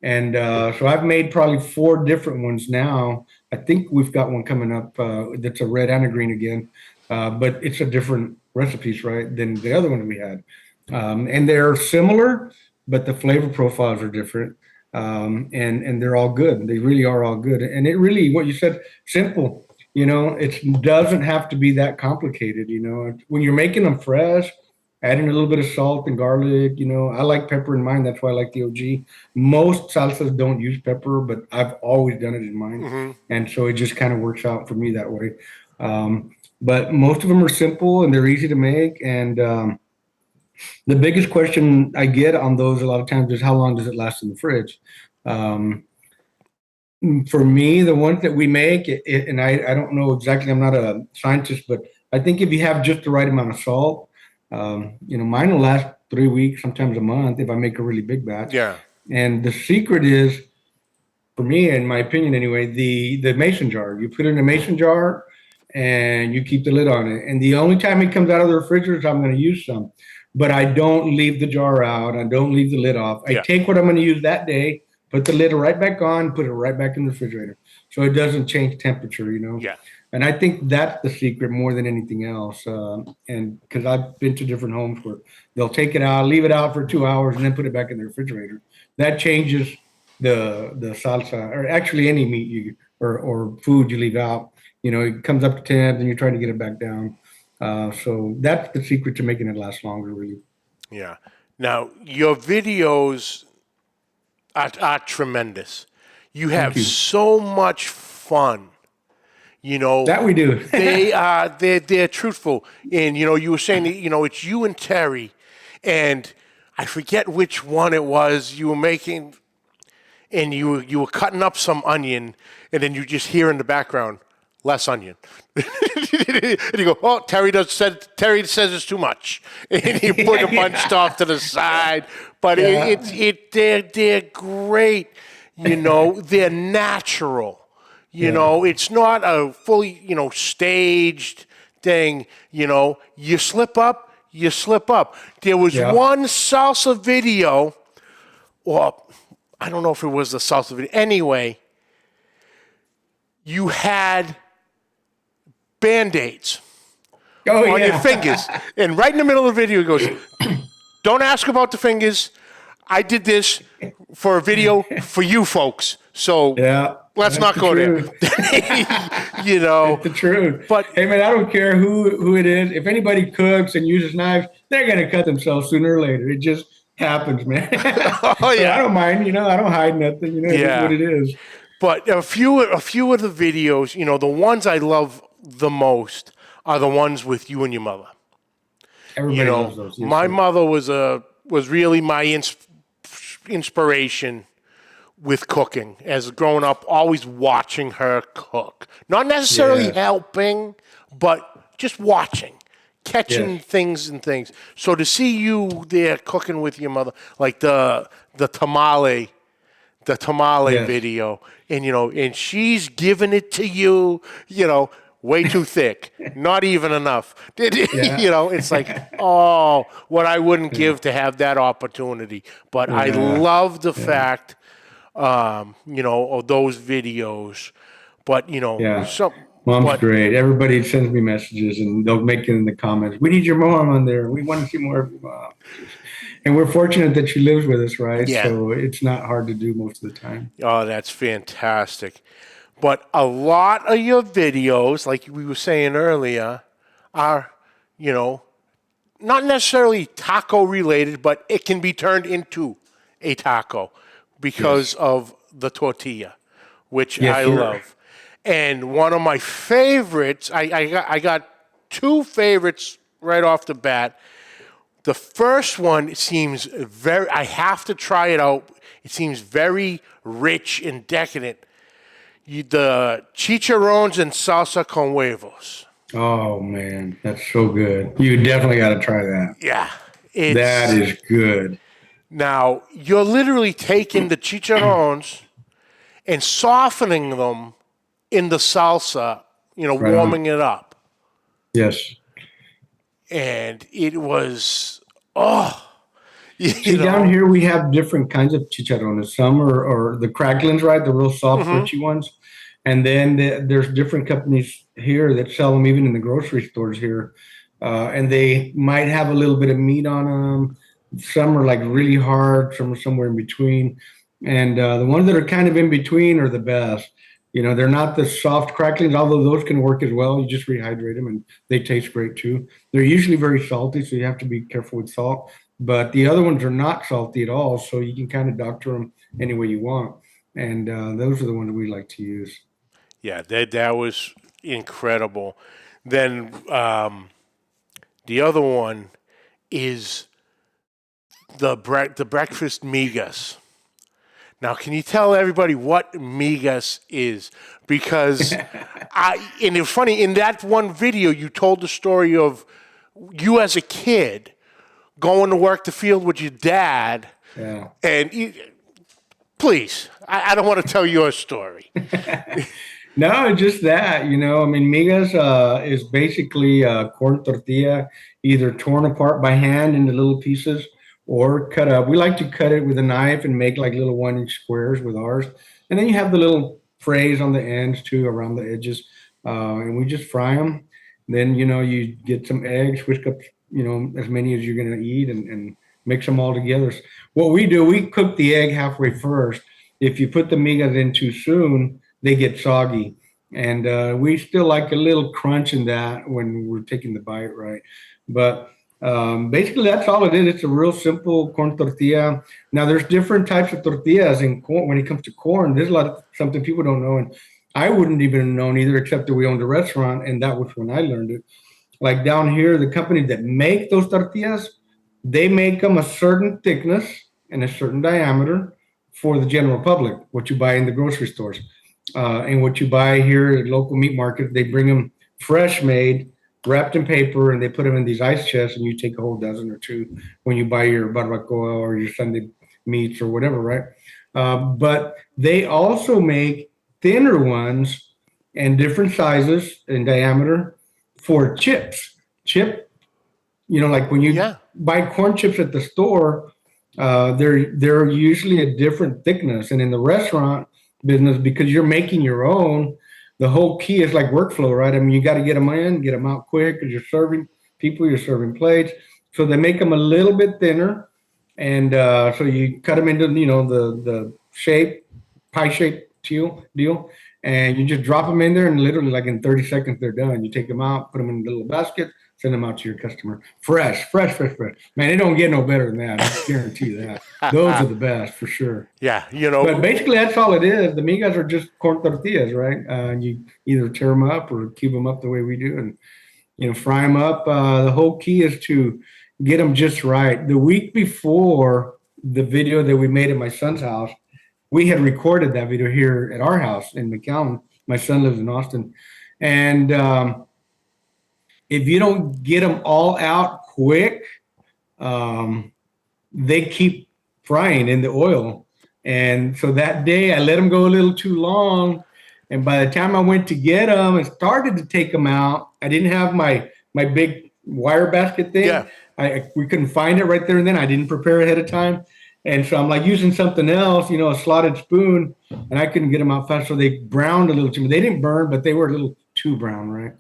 Speaker 4: And so I've made probably 4 different ones now. I think we've got one coming up that's a red and a green again, but it's a different recipes, right, than the other ones we had. And they're similar, but the flavor profiles are different. And they're all good. They really are all good. And it really, what you said, simple, it doesn't have to be that complicated. When you're making them fresh, adding a little bit of salt and garlic, I like pepper in mine. That's why I like the OG. Most salsas don't use pepper, but I've always done it in mine. Mm-hmm. And so it just kind of works out for me that way. But most of them are simple and they're easy to make. And The biggest question I get on those a lot of times is how long does it last in the fridge? Um, for me, the ones that we make, and I don't know exactly, I'm not a scientist, but I think if you have just the right amount of salt, mine will last 3 weeks, sometimes a month if I make a really big batch.
Speaker 3: Yeah.
Speaker 4: And the secret is, for me, in my opinion anyway, the mason jar. You put it in a mason jar and you keep the lid on it. And the only time it comes out of the refrigerator is I'm going to use some. But I don't leave the jar out. I don't leave the lid off. I
Speaker 3: Yeah.
Speaker 4: take what I'm going to use that day, put the lid right back on, put it right back in the refrigerator. So it doesn't change temperature,
Speaker 3: Yeah.
Speaker 4: And I think that's the secret more than anything else. And because I've been to different homes where they'll take it out, leave it out for 2 hours, and then put it back in the refrigerator. That changes the salsa, or actually any meat or food you leave out. It comes up to temp, and you're trying to get it back down. So that's the secret to making it last longer, really.
Speaker 3: Yeah. Now, your videos are tremendous. You have
Speaker 4: you.
Speaker 3: so much fun.
Speaker 4: That we do.
Speaker 3: they're truthful. And, you were saying that, it's you and Terry. And I forget which one it was you were making. And you were cutting up some onion. And then you just hear in the background, less onion. And you go, oh, Terry says it's too much. And you put a bunch off to the side. But they're great. They're natural. It's not a fully, staged thing. You slip up, you slip up. There was one salsa video, or I don't know if it was the salsa video. Anyway, you had Band-Aids on your fingers. And right in the middle of the video, he goes, don't ask about the fingers. I did this for a video for you folks. So let's not go there.
Speaker 4: It's the truth.
Speaker 3: But
Speaker 4: hey, man, I don't care who it is. If anybody cooks and uses knives, they're going to cut themselves sooner or later. It just happens, man.
Speaker 3: Oh, yeah.
Speaker 4: I don't mind. I don't hide nothing. It's what it is.
Speaker 3: But a few of the videos, the ones I love the most are the ones with you and your mother.
Speaker 4: Everybody loves those.
Speaker 3: My mother was really my inspiration with cooking. As growing up, always watching her cook. Not necessarily helping, but just watching, catching things. So to see you there cooking with your mother, like the tamale video, and and she's giving it to you, way too thick, not even enough. It's like, oh, what I wouldn't give to have that opportunity. But I love the fact, of those videos. But
Speaker 4: Mom's great. Everybody sends me messages, and they'll make it in the comments. We need your mom on there. We want to see more of your mom. And we're fortunate that she lives with us, right?
Speaker 3: Yeah.
Speaker 4: So it's not hard to do most of the time.
Speaker 3: Oh, that's fantastic. But a lot of your videos, like we were saying earlier, are, not necessarily taco related, but it can be turned into a taco because of the tortilla, which I love. And one of my favorites, I got two favorites right off the bat. The first one seems I have to try it out. It seems very rich and decadent. The chicharrones and salsa con huevos.
Speaker 4: Oh, man, that's so good. You definitely got to try that.
Speaker 3: Yeah.
Speaker 4: That is good.
Speaker 3: Now, you're literally taking the chicharrones and softening them in the salsa, warming it up.
Speaker 4: Yes.
Speaker 3: And it was,
Speaker 4: See, down here we have different kinds of chicharrones. Some are the cracklins, right? The real soft, crunchy ones. And then there's different companies here that sell them even in the grocery stores here. And they might have a little bit of meat on them. Some are like really hard. Some are somewhere in between. And the ones that are kind of in between are the best. They're not the soft cracklings, although those can work as well. You just rehydrate them and they taste great too. They're usually very salty, so you have to be careful with salt. But the other ones are not salty at all, so you can kind of doctor them any way you want. And those are the ones we like to use.
Speaker 3: Yeah, that was incredible. Then the other one is the breakfast migas. Now, can you tell everybody what migas is? Because and it was funny, in that one video, you told the story of you as a kid going to work the field with your dad.
Speaker 4: Yeah.
Speaker 3: And please, I don't want to tell your story.
Speaker 4: No, just that, I mean, migas is basically a corn tortilla, either torn apart by hand into little pieces or cut up. We like to cut it with a knife and make like little 1-inch squares with ours. And then you have the little frays on the ends too, around the edges. And we just fry them. Then, you get some eggs, whisk up, as many as you're going to eat and mix them all together. What we do, we cook the egg halfway first. If you put the migas in too soon, they get soggy. And we still like a little crunch in that when we're taking the bite, right? But basically, that's all it is. It's a real simple corn tortilla. Now, there's different types of tortillas in corn. When it comes to corn, there's a lot of something people don't know. And I wouldn't even have known either, except that we owned a restaurant, and that was when I learned it. Like down here, the company that make those tortillas, they make them a certain thickness and a certain diameter for the general public, what you buy in the grocery stores. And what you buy here at local meat market, they bring them fresh made, wrapped in paper, and they put them in these ice chests, and you take a whole dozen or two when you buy your barbacoa or your Sunday meats or whatever, right? But they also make thinner ones and different sizes in diameter for chips. Like when you buy corn chips at the store, they're usually a different thickness. And in the restaurant business, because you're making your own, the whole key is like workflow, right? I mean, you got to get them in, get them out quick because you're serving people, you're serving plates. So they make them a little bit thinner. And so you cut them into, the shape, pie shape deal. And you just drop them in there, and literally like in 30 seconds, they're done. You take them out, put them in a little basket, send them out to your customer. Fresh. Man, they don't get no better than that. I guarantee you that. Those are the best for sure.
Speaker 3: Yeah,
Speaker 4: But basically, that's all it is. The migas are just corn tortillas, right? You either tear them up or cube them up the way we do, and fry them up. The whole key is to get them just right. The week before the video that we made at my son's house, we had recorded that video here at our house in McAllen. My son lives in Austin, and if you don't get them all out quick, they keep frying in the oil. And so that day I let them go a little too long. And by the time I went to get them and started to take them out, I didn't have my big wire basket thing.
Speaker 3: Yeah.
Speaker 4: We couldn't find it right there and then. I didn't prepare ahead of time. And so I'm like using something else, a slotted spoon, and I couldn't get them out fast. So they browned a little too much. They didn't burn, but they were a little too brown, right?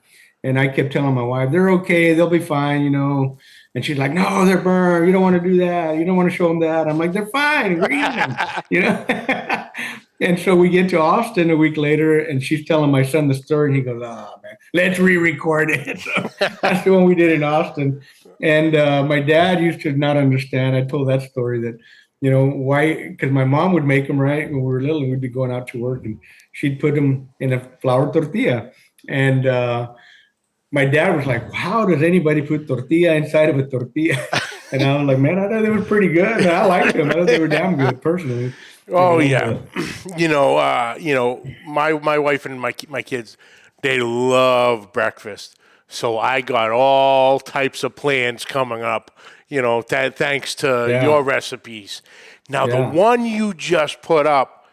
Speaker 4: And I kept telling my wife, they're okay, they'll be fine, And she's like, no, they're burned. You don't want to do that. You don't want to show them that. I'm like, they're fine. We're eating them, And so we get to Austin a week later, and she's telling my son the story, and he goes, oh, man, let's re-record it. So that's the one we did in Austin. And my dad used to not understand. I told that story that, why? Because my mom would make them, right? When we were little, we'd be going out to work, and she'd put them in a flour tortilla. And my dad was like, how does anybody put tortilla inside of a tortilla? And I was like, man, I thought they were pretty good. I liked them. I thought they were damn good, personally.
Speaker 3: Oh, yeah. My wife and my kids, they love breakfast. So I got all types of plans coming up, thanks to your recipes. Now, the one you just put up,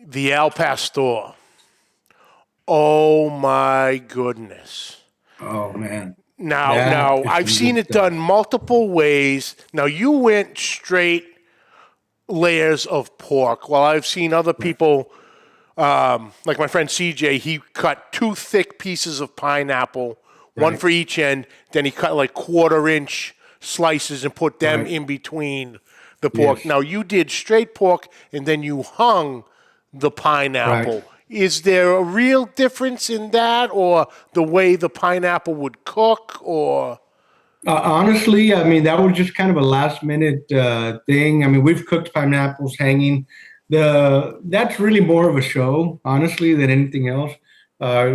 Speaker 3: the Al Pastor. Oh, my goodness.
Speaker 4: Oh, man.
Speaker 3: Now I've seen it done multiple ways. Now, you went straight layers of pork, while I've seen other people, like my friend CJ, he cut 2 thick pieces of pineapple, one for each end. Then he cut like 1/4-inch slices and put them in between the pork. Yes. Now, you did straight pork, and then you hung the pineapple. Right. Is there a real difference in that, or the way the pineapple would cook, or?
Speaker 4: Honestly, I mean, that was just kind of a last-minute thing. I mean, we've cooked pineapples hanging. That's really more of a show, honestly, than anything else.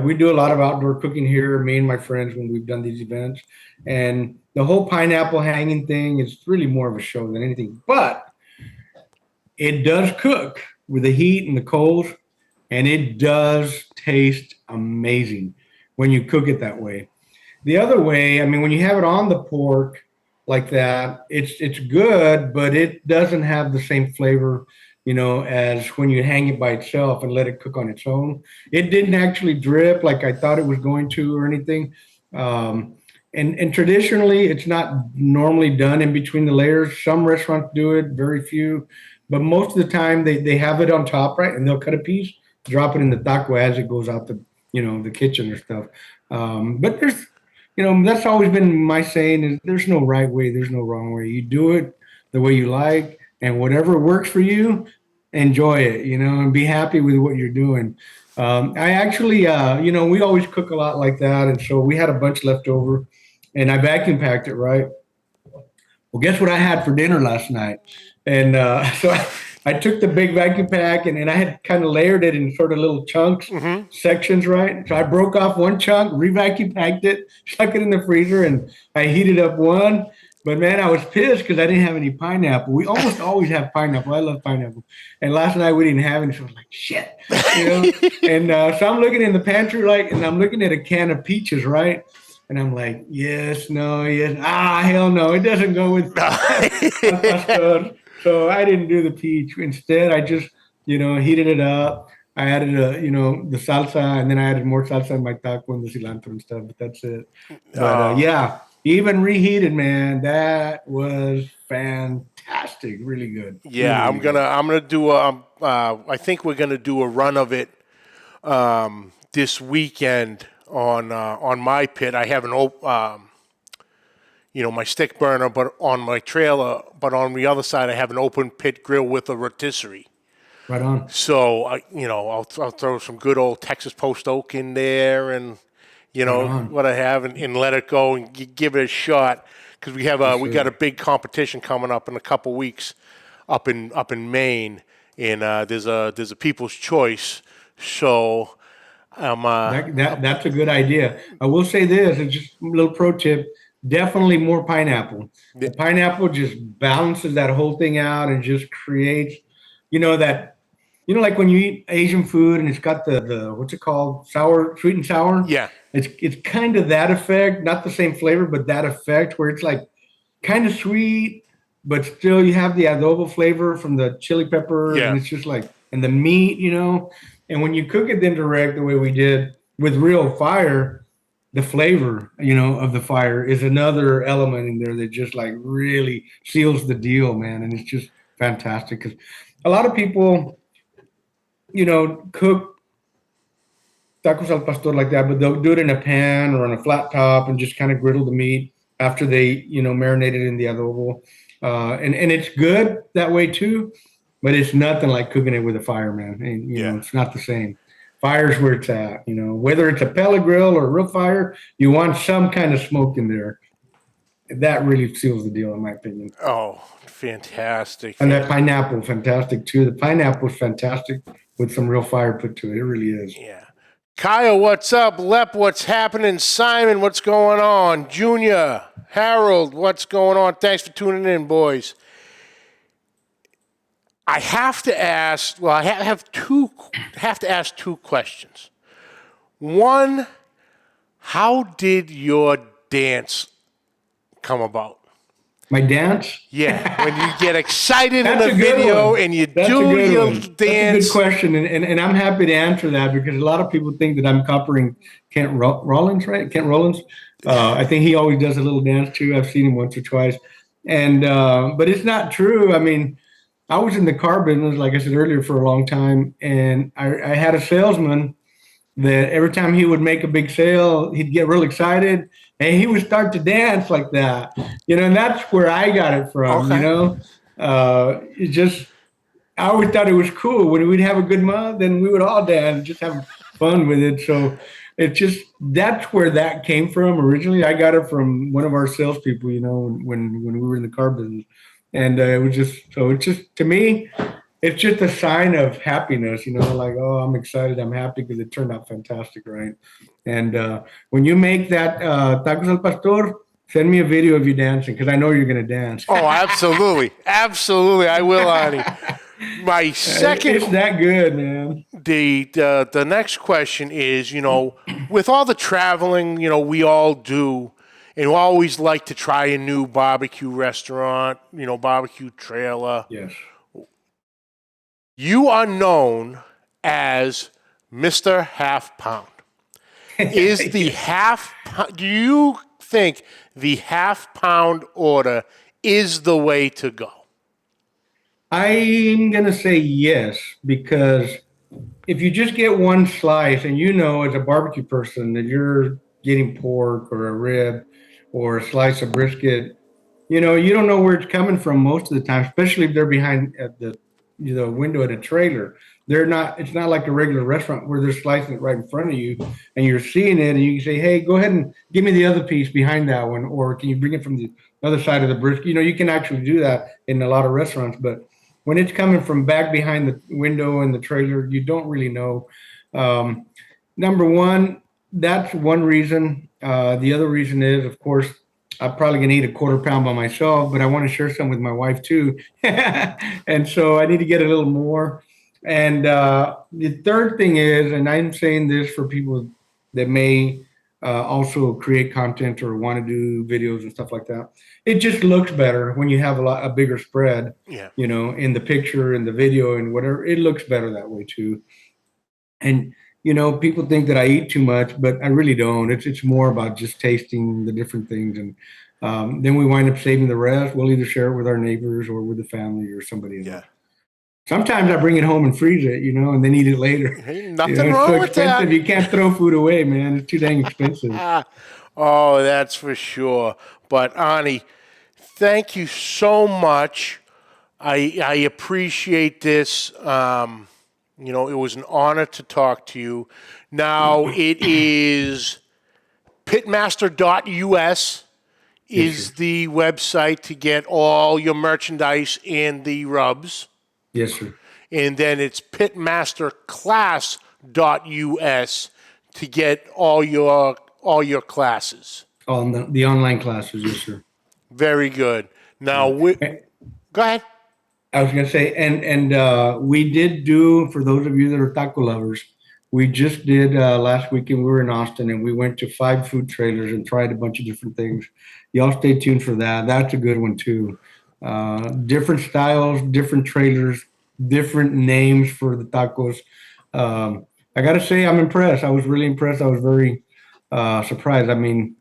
Speaker 4: We do a lot of outdoor cooking here, me and my friends, when we've done these events. And the whole pineapple hanging thing is really more of a show than anything. But it does cook with the heat and the cold, and it does taste amazing when you cook it that way. The other way, I mean, when you have it on the pork like that, it's good, but it doesn't have the same flavor, as when you hang it by itself and let it cook on its own. It didn't actually drip like I thought it was going to or anything. And traditionally, it's not normally done in between the layers. Some restaurants do it, very few, but most of the time they have it on top, right? And they'll cut a piece, drop it in the taco as it goes out the kitchen or stuff. But there's, that's always been my saying is there's no right way, there's no wrong way. You do it the way you like, and whatever works for you, enjoy it, and be happy with what you're doing. I actually, we always cook a lot like that. And so we had a bunch left over and I vacuum packed it, right? Well, guess what I had for dinner last night? And so I took the big vacuum pack and I had kind of layered it in sort of little chunks, sections, right? So I broke off one chunk, re-vacuum packed it, stuck it in the freezer, and I heated up one. But man, I was pissed because I didn't have any pineapple. We almost always have pineapple. I love pineapple. And last night we didn't have any, so I was like, shit. And so I'm looking in the pantry, and I'm looking at a can of peaches, right? And I'm like, yes, no, yes. Hell no, it doesn't go with pastor. So I didn't do the peach. Instead, I just, heated it up. I added, the salsa, and then I added more salsa in my taco and the cilantro and stuff, but that's it. But yeah, even reheated, man, that was fantastic. Really good.
Speaker 3: Yeah,
Speaker 4: really good.
Speaker 3: I'm gonna do I think we're gonna do a run of it this weekend on my pit. I have an my stick burner, but on my trailer, but on the other side, I have an open pit grill with a rotisserie.
Speaker 4: Right on.
Speaker 3: So I'll throw some good old Texas post oak in there, and what I have, and let it go and give it a shot, because we have we got a big competition coming up in a couple weeks up in Maine, and there's a People's Choice. So
Speaker 4: that's a good idea. I will say this, it's just a little pro tip. Definitely more pineapple. The pineapple just balances that whole thing out and just creates, like when you eat Asian food and it's got the what's it called? Sweet and sour.
Speaker 3: Yeah.
Speaker 4: It's kind of that effect, not the same flavor, but that effect where it's like kind of sweet, but still you have the adobo flavor from the chili pepper.
Speaker 3: Yeah.
Speaker 4: And it's just like, and the meat, and when you cook it then direct the way we did with real fire, the flavor, of the fire is another element in there that just like really seals the deal, man. And it's just fantastic because a lot of people, cook tacos al pastor like that, but they'll do it in a pan or on a flat top and just kind of griddle the meat after they, marinate it in the adobo. And it's good that way too, but it's nothing like cooking it with a fire, man. And, it's not the same. Fire's where it's at, whether it's a pellet grill or a real fire, you want some kind of smoke in there. That really seals the deal, in my opinion.
Speaker 3: Oh, fantastic.
Speaker 4: And that pineapple, fantastic too. The pineapple is fantastic with some real fire put to it. It really is.
Speaker 3: Yeah. Kyle, what's up? Lep, what's happening? Simon, what's going on? Junior, Harold, what's going on? Thanks for tuning in, boys. I have to ask, I have to ask two questions. One, how did your dance come about?
Speaker 4: My dance?
Speaker 3: Yeah, when you get excited in a video and you do your dance.
Speaker 4: That's a good question, and I'm happy to answer that because a lot of people think that I'm copying Kent Rollins, right? Kent Rollins. I think he always does a little dance too. I've seen him once or twice, and but it's not true. I mean, I was in the car business, like I said earlier, for a long time, and I had a salesman that every time he would make a big sale, he'd get real excited, and he would start to dance like that, and that's where I got it from, It just, I always thought it was cool. When we'd have a good month, then we would all dance, just have fun with it. So it's just, that's where that came from originally. I got it from one of our salespeople, when we were in the car business. And it was just, so it's just, to me, it's just a sign of happiness, like, oh, I'm excited, I'm happy because it turned out fantastic, right? And when you make that tacos al pastor, send me a video of you dancing because I know you're going to dance.
Speaker 3: Oh, absolutely. Absolutely. I will, Arnie. My second...
Speaker 4: It's that good, man.
Speaker 3: The next question is, with all the traveling, we all do, and we always like to try a new barbecue restaurant, barbecue trailer.
Speaker 4: Yes.
Speaker 3: You are known as Mr. Half Pound. Is the half pound, do you think the half pound order is the way to go?
Speaker 4: I'm going to say yes, because if you just get one slice and as a barbecue person that you're getting pork or a rib or a slice of brisket, you don't know where it's coming from most of the time, especially if they're behind at the window at a trailer. It's not like a regular restaurant where they're slicing it right in front of you and you're seeing it and you can say, hey, go ahead and give me the other piece behind that one, or can you bring it from the other side of the brisket? You can actually do that in a lot of restaurants, but when it's coming from back behind the window in the trailer, you don't really know. Number one, that's one reason. The other reason is, of course, I'm probably going to eat a quarter pound by myself, but I want to share some with my wife too. And so I need to get a little more. And the third thing is, and I'm saying this for people that may also create content or want to do videos and stuff like that. It just looks better when you have a bigger spread, in the picture and the video and whatever. It looks better that way too. And, people think that I eat too much, but I really don't. It's more about just tasting the different things. And then we wind up saving the rest. We'll either share it with our neighbors or with the family or somebody else. Yeah. Sometimes I bring it home and freeze it, and then eat it later.
Speaker 3: Hey, nothing wrong with that.
Speaker 4: You can't throw food away, man. It's too dang expensive.
Speaker 3: Oh, that's for sure. But Arnie, thank you so much. I appreciate this. It was an honor to talk to you. Now it is pitmaster.us is the website to get all your merchandise and the rubs.
Speaker 4: Yes, sir.
Speaker 3: And then it's pitmasterclass.us to get all your classes.
Speaker 4: On the online classes, yes, sir.
Speaker 3: Very good. Now, go ahead.
Speaker 4: I was going to say, and we did do, for those of you that are taco lovers, we just did last weekend. We were in Austin and we went to 5 food trailers and tried a bunch of different things. Y'all stay tuned for that. That's a good one too. Different styles, different trailers, different names for the tacos. I got to say, I'm impressed. I was really impressed. I was very surprised. I mean,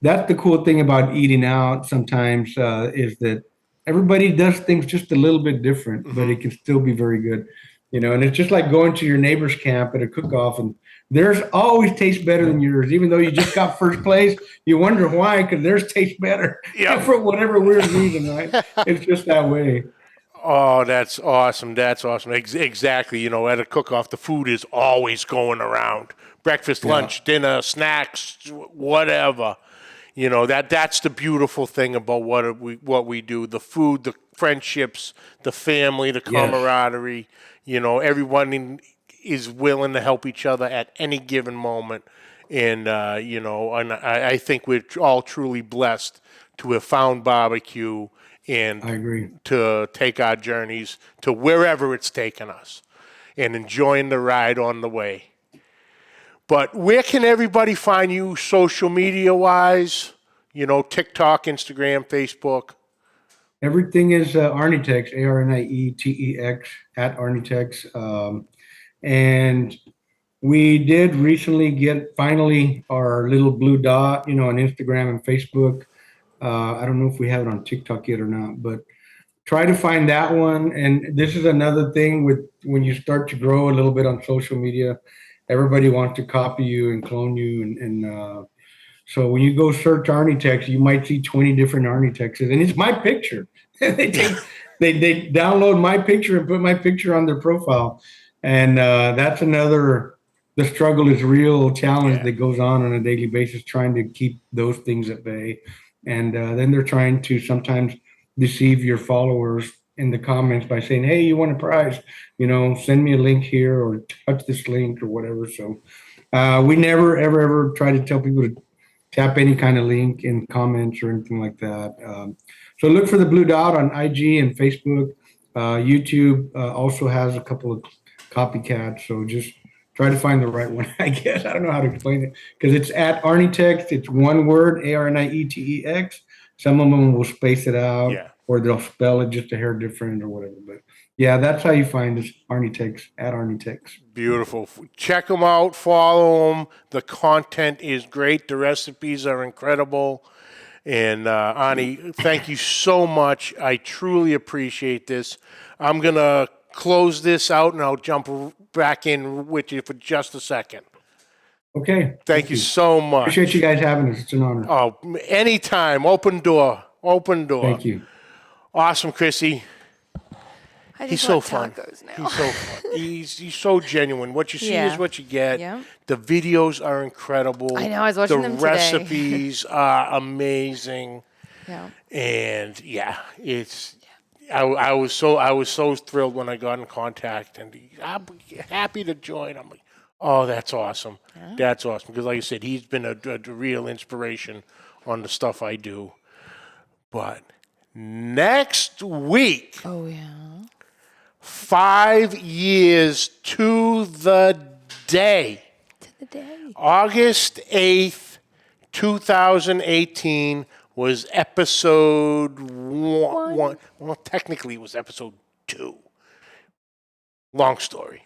Speaker 4: that's the cool thing about eating out sometimes is that everybody does things just a little bit different, but it can still be very good. And it's just like going to your neighbor's camp at a cook-off, and theirs always tastes better than yours. Even though you just got first place, you wonder why, because theirs tastes better for whatever weird reason, right? It's just that way.
Speaker 3: Oh, that's awesome. That's awesome. Exactly. At a cook-off, the food is always going around. Breakfast, lunch, dinner, snacks, whatever. That's the beautiful thing about what we do. The food, the friendships, the family, the camaraderie. Everyone is willing to help each other at any given moment. And, and I think we're all truly blessed to have found barbecue and
Speaker 4: I agree.
Speaker 3: To take our journeys to wherever it's taken us and enjoying the ride on the way. But where can everybody find you social media-wise? TikTok, Instagram, Facebook?
Speaker 4: Everything is Arnietex, ARNIETEX, at Arnietex. And we did recently get finally our little blue dot, on Instagram and Facebook. I don't know if we have it on TikTok yet or not, but try to find that one. And this is another thing with when you start to grow a little bit on social media, everybody wants to copy you and clone you. And so when you go search Arnietex, you might see 20 different Arnietexes, and it's my picture. they download my picture and put my picture on their profile. And that's another, the struggle is real challenge that goes on a daily basis, trying to keep those things at bay. And then they're trying to sometimes deceive your followers in the comments by saying, "Hey, you want a prize? Send me a link here or touch this link or whatever." So we never ever try to tell people to tap any kind of link in comments or anything like that. So look for the blue dot on IG and Facebook. YouTube also has a couple of copycats. So just try to find the right one, I guess. I don't know how to explain it because it's at Arnietex. It's one word, Arnietex. Some of them will space it out or they'll spell it just a hair different or whatever. But yeah, that's how you find us, Arnietex, at Arnietex.
Speaker 3: Beautiful. Check them out. Follow them. The content is great. The recipes are incredible. And Arnie, thank you so much. I truly appreciate this. I'm going to close this out, and I'll jump back in with you for just a second.
Speaker 4: Okay.
Speaker 3: Thank you so much.
Speaker 4: Appreciate you guys having us. It's an honor.
Speaker 3: Oh, anytime. Open door. Open door.
Speaker 4: Thank you.
Speaker 3: Awesome, Chrissy.
Speaker 2: He's
Speaker 3: so fun.
Speaker 2: Now.
Speaker 3: He's so fun. He's so genuine. What you see is what you get.
Speaker 2: Yeah.
Speaker 3: The videos are incredible.
Speaker 2: I know. I was watching them today.
Speaker 3: The recipes are amazing.
Speaker 2: Yeah.
Speaker 3: And it's. I was so thrilled when I got in contact, and I'm happy to join. I'm like, oh, that's awesome. Yeah. That's awesome because, like I said, he's been a real inspiration on the stuff I do. But next week.
Speaker 2: Oh yeah.
Speaker 3: 5 years to the day. August 8th, 2018 was episode one. Well, technically it was episode 2. Long story.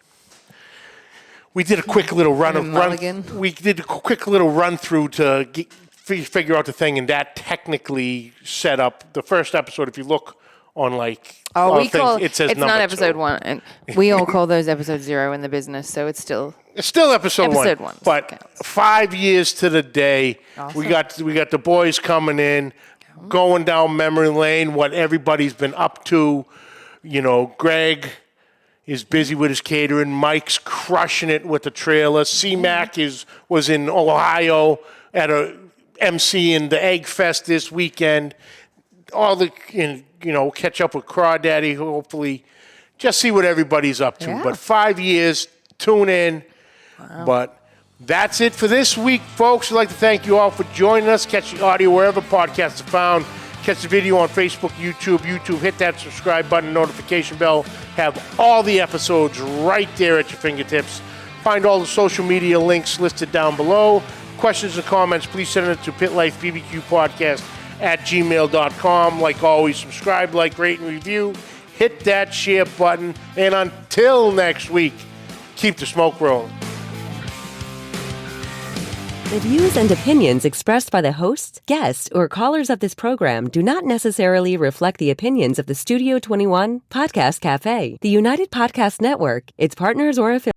Speaker 3: We did a quick little We did a quick little run through to figure out the thing, and that technically set up the first episode. If you look on it says
Speaker 2: it's not episode 1, and we all call those episode 0 in the business, so it's still
Speaker 3: episode 1. But
Speaker 2: counts.
Speaker 3: 5 years to the day. Awesome. We got the boys coming in, going down memory lane. What everybody's been up to. Greg is busy with his catering. Mike's crushing it with the trailer. C-Mac was in Ohio at a MC in the Egg Fest this weekend. Catch up with Crawdaddy, hopefully. Just see what everybody's up to. Yeah. But 5 years, tune in. Wow. But that's it for this week, folks. I'd like to thank you all for joining us. Catch the audio wherever podcasts are found. Catch the video on Facebook, YouTube. Hit that subscribe button, notification bell. Have all the episodes right there at your fingertips. Find all the social media links listed down below. Questions and comments, please send it to Pit Life BBQ Podcast at gmail.com. Like always, subscribe, rate, and review. Hit that share button. And until next week, keep the smoke rolling.
Speaker 1: The views and opinions expressed by the hosts, guests, or callers of this program do not necessarily reflect the opinions of the Studio 21 Podcast Café, the United Podcast Network, its partners, or affiliates.